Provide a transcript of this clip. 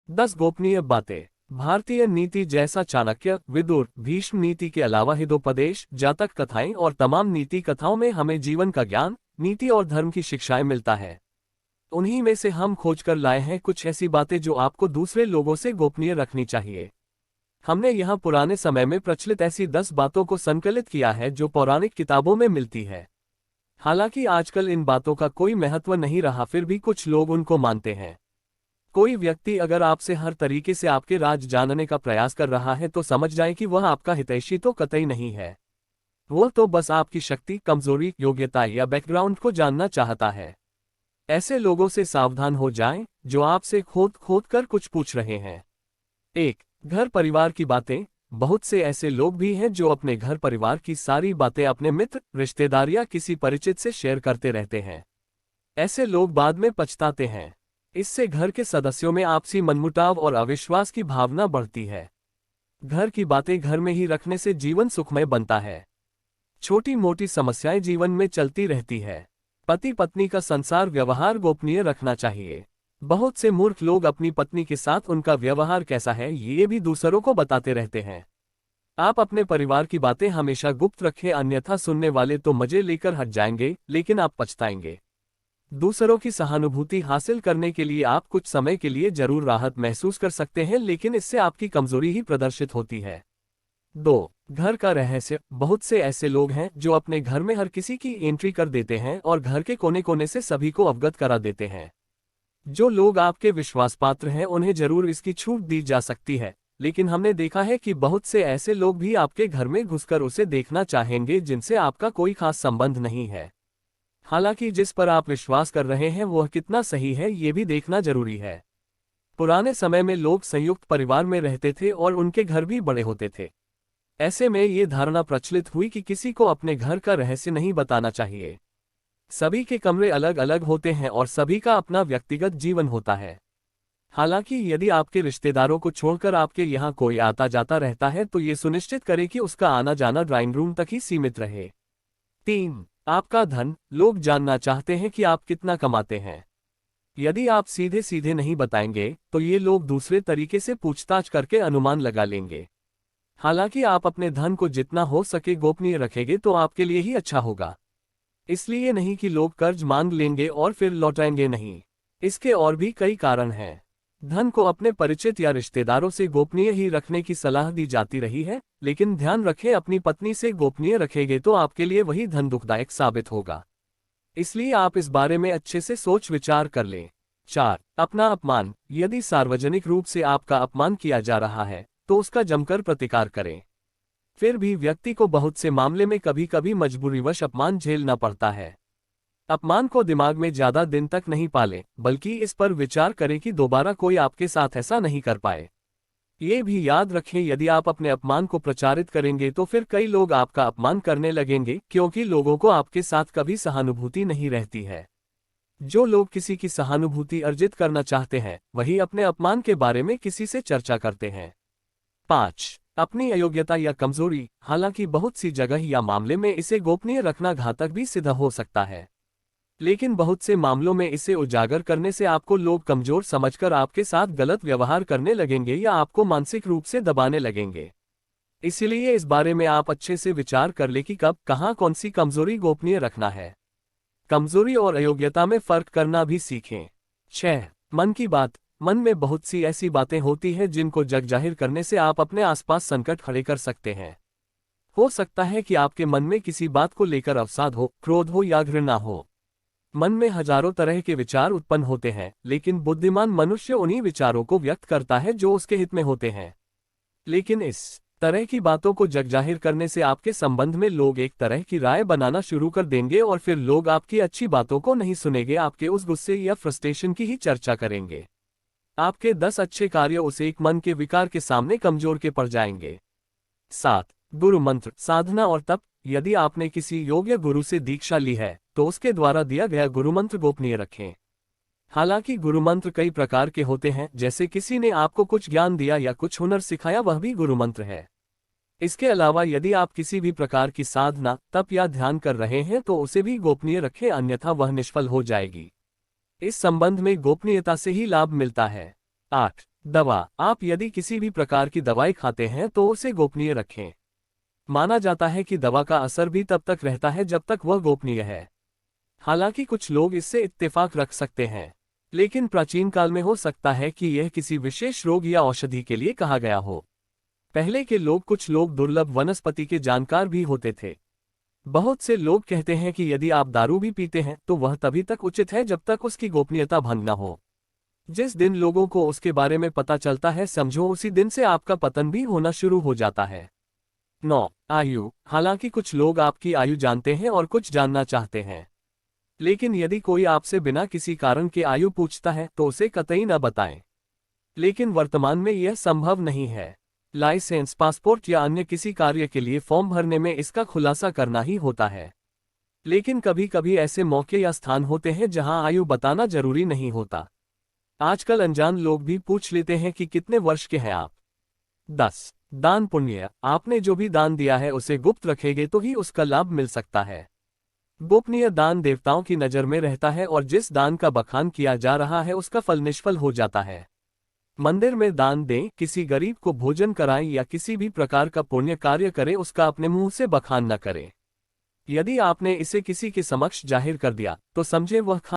10 गोपनीय बातें। भारतीय नीति जैसा चाणक्य, विदुर, भीष्म नीति के अलावा हितोपदेश, जातक कथाएं और तमाम नीति कथाओं में हमें जीवन का ज्ञान, नीति और धर्म की शिक्षाएं मिलता है। उन्हीं में से हम खोजकर लाए हैं कुछ ऐसी बातें जो आपको दूसरे लोगों से गोपनीय रखनी चाहिए। हमने यहाँ पुराने समय में प्रचलित ऐसी 10 बातों को संकलित किया है जो पौराणिक किताबों में मिलती है। हालांकि आजकल इन बातों का कोई महत्व नहीं रहा, फिर भी कुछ लोग उनको मानते हैं। कोई व्यक्ति अगर आपसे हर तरीके से आपके राज जानने का प्रयास कर रहा है तो समझ जाए कि वह आपका हितैषी तो कतई नहीं है। वह तो बस आपकी शक्ति, कमजोरी, योग्यता या बैकग्राउंड को जानना चाहता है। ऐसे लोगों से सावधान हो जाएं, जो आपसे खोद खोद कर कुछ पूछ रहे हैं। 1. घर परिवार की बातें। बहुत से ऐसे लोग भी हैं जो अपने घर परिवार की सारी बातें अपने मित्र, रिश्तेदार या किसी परिचित से शेयर करते रहते हैं। ऐसे लोग बाद में पछताते हैं। इससे घर के सदस्यों में आपसी मनमुटाव और अविश्वास की भावना बढ़ती है। घर की बातें घर में ही रखने से जीवन सुखमय बनता है। छोटी मोटी समस्याएं जीवन में चलती रहती है। पति पत्नी का संसार व्यवहार गोपनीय रखना चाहिए। बहुत से मूर्ख लोग अपनी पत्नी के साथ उनका व्यवहार कैसा है ये भी दूसरों को बताते रहते हैं। आप अपने परिवार की बातें हमेशा गुप्त रखें, अन्यथा सुनने वाले तो मजे लेकर हट जाएंगे, लेकिन आप पछताएंगे। दूसरों की सहानुभूति हासिल करने के लिए आप कुछ समय के लिए जरूर राहत महसूस कर सकते हैं, लेकिन इससे आपकी कमजोरी ही प्रदर्शित होती है। 2. घर का रहस्य। बहुत से ऐसे लोग हैं जो अपने घर में हर किसी की एंट्री कर देते हैं और घर के कोने कोने से सभी को अवगत करा देते हैं। जो लोग आपके विश्वास पात्र हैं उन्हें जरूर इसकी छूट दी जा सकती है, लेकिन हमने देखा है कि बहुत से ऐसे लोग भी आपके घर में घुसकर उसे देखना चाहेंगे जिनसे आपका कोई खास संबंध नहीं है। हालांकि जिस पर आप विश्वास कर रहे हैं वह कितना सही है ये भी देखना जरूरी है। पुराने समय में लोग संयुक्त परिवार में रहते थे और उनके घर भी बड़े होते थे। ऐसे में ये धारणा प्रचलित हुई कि किसी को अपने घर का रहस्य नहीं बताना चाहिए। सभी के कमरे अलग अलग होते हैं और सभी का अपना व्यक्तिगत जीवन होता है। हालांकि यदि आपके रिश्तेदारों को छोड़कर आपके यहाँ कोई आता जाता रहता है तो ये सुनिश्चित करें कि उसका आना जाना ड्राइंग रूम तक ही सीमित रहे। 3. आपका धन। लोग जानना चाहते हैं कि आप कितना कमाते हैं। यदि आप सीधे सीधे नहीं बताएंगे तो ये लोग दूसरे तरीके से पूछताछ करके अनुमान लगा लेंगे। हालांकि आप अपने धन को जितना हो सके गोपनीय रखेंगे तो आपके लिए ही अच्छा होगा। इसलिए नहीं कि लोग कर्ज मांग लेंगे और फिर लौटाएंगे नहीं। इसके और भी कई कारण हैं। धन को अपने परिचित या रिश्तेदारों से गोपनीय ही रखने की सलाह दी जाती रही है, लेकिन ध्यान रखें अपनी पत्नी से गोपनीय रखेंगे तो आपके लिए वही धन दुखदायक साबित होगा। इसलिए आप इस बारे में अच्छे से सोच विचार कर लें। 4. अपना अपमान। यदि सार्वजनिक रूप से आपका अपमान किया जा रहा है तो उसका जमकर प्रतिकार करें। फिर भी व्यक्ति को बहुत से मामले में कभी कभी मजबूरीवश अपमान झेलना पड़ता है। अपमान को दिमाग में ज्यादा दिन तक नहीं पालें, बल्कि इस पर विचार करें कि दोबारा कोई आपके साथ ऐसा नहीं कर पाए। ये भी याद रखें यदि आप अपने अपमान को प्रचारित करेंगे तो फिर कई लोग आपका अपमान करने लगेंगे, क्योंकि लोगों को आपके साथ कभी सहानुभूति नहीं रहती है। जो लोग किसी की सहानुभूति अर्जित करना चाहते हैं वही अपने अपमान के बारे में किसी से चर्चा करते हैं। 5. अपनी अयोग्यता या कमजोरी। हालांकि बहुत सी जगह या मामले में इसे गोपनीय रखना घातक भी सिद्ध हो सकता है, लेकिन बहुत से मामलों में इसे उजागर करने से आपको लोग कमजोर समझकर आपके साथ गलत व्यवहार करने लगेंगे या आपको मानसिक रूप से दबाने लगेंगे। इसलिए इस बारे में आप अच्छे से विचार कर ले कि कब, कहां, कौन सी कमजोरी गोपनीय रखना है। कमजोरी और अयोग्यता में फर्क करना भी सीखें। 6. मन की बात। मन में बहुत सी ऐसी बातें होती हैं जिनको जग जाहिर करने से आप अपने आसपास संकट खड़े कर सकते हैं। हो सकता है कि आपके मन में किसी बात को लेकर अवसाद हो, क्रोध हो या घृणा हो। मन में हजारों तरह के विचार उत्पन्न होते हैं, लेकिन बुद्धिमान मनुष्य उन्हीं विचारों को व्यक्त करता है जो उसके हित में होते हैं। लेकिन इस तरह की बातों को जग जाहिर करने से आपके संबंध में लोग एक तरह की राय बनाना शुरू कर देंगे और फिर लोग आपकी अच्छी बातों को नहीं सुनेंगे, आपके उस गुस्से या फ्रस्ट्रेशन की ही चर्चा करेंगे। आपके 10 अच्छे कार्य उस एक मन के विकार के सामने कमजोर के पड़ जाएंगे। 7. गुरु मंत्र। साधना और तप। यदि आपने किसी योग्य गुरु से दीक्षा ली है तो उसके द्वारा दिया गया गुरु मंत्र गोपनीय रखें। हालांकि गुरु मंत्र कई प्रकार के होते हैं, जैसे किसी ने आपको कुछ ज्ञान दिया या कुछ हुनर सिखाया वह भी गुरु मंत्र है। इसके अलावा यदि आप किसी भी प्रकार की साधना, तप या ध्यान कर रहे हैं तो उसे भी गोपनीय रखें, अन्यथा वह निष्फल हो जाएगी। इस संबंध में गोपनीयता से ही लाभ मिलता है। 8. दवा। आप यदि किसी भी प्रकार की दवाई खाते हैं तो उसे गोपनीय रखें। माना जाता है कि दवा का असर भी तब तक रहता है जब तक वह गोपनीय है। हालांकि कुछ लोग इससे इत्तेफाक रख सकते हैं, लेकिन प्राचीन काल में हो सकता है कि यह किसी विशेष रोग या औषधि के लिए कहा गया हो। पहले के लोग कुछ लोग दुर्लभ वनस्पति के जानकार भी होते थे। बहुत से लोग कहते हैं कि यदि आप दारू भी पीते हैं तो वह तभी तक उचित है जब तक उसकी गोपनीयता भंग न हो। जिस दिन लोगों को उसके बारे में पता चलता है, समझो उसी दिन से आपका पतन भी होना शुरू हो जाता है। 9. आयु। हालांकि कुछ लोग आपकी आयु जानते हैं और कुछ जानना चाहते हैं, लेकिन यदि कोई आपसे बिना किसी कारण के आयु पूछता है तो उसे कतई न बताएं। लेकिन वर्तमान में यह संभव नहीं है। लाइसेंस, पासपोर्ट या अन्य किसी कार्य के लिए फॉर्म भरने में इसका खुलासा करना ही होता है। लेकिन कभी कभी ऐसे मौके या स्थान होते हैं जहां आयु बताना जरूरी नहीं होता। आजकल अनजान लोग भी पूछ लेते हैं कि कितने वर्ष के हैं आप। 10. दान पुण्य। आपने जो भी दान दिया है उसे गुप्त रखेंगे तो ही उसका लाभ मिल सकता है। गोपनीय दान देवताओं की नज़र में रहता है और जिस दान का बखान किया जा रहा है उसका फल निष्फल हो जाता है। मंदिर में दान दें, किसी गरीब को भोजन कराएं या किसी भी प्रकार का पुण्य कार्य करें, उसका अपने मुंह से बखान न करें। यदि आपने इसे किसी के समक्ष जाहिर कर दिया तो समझे वह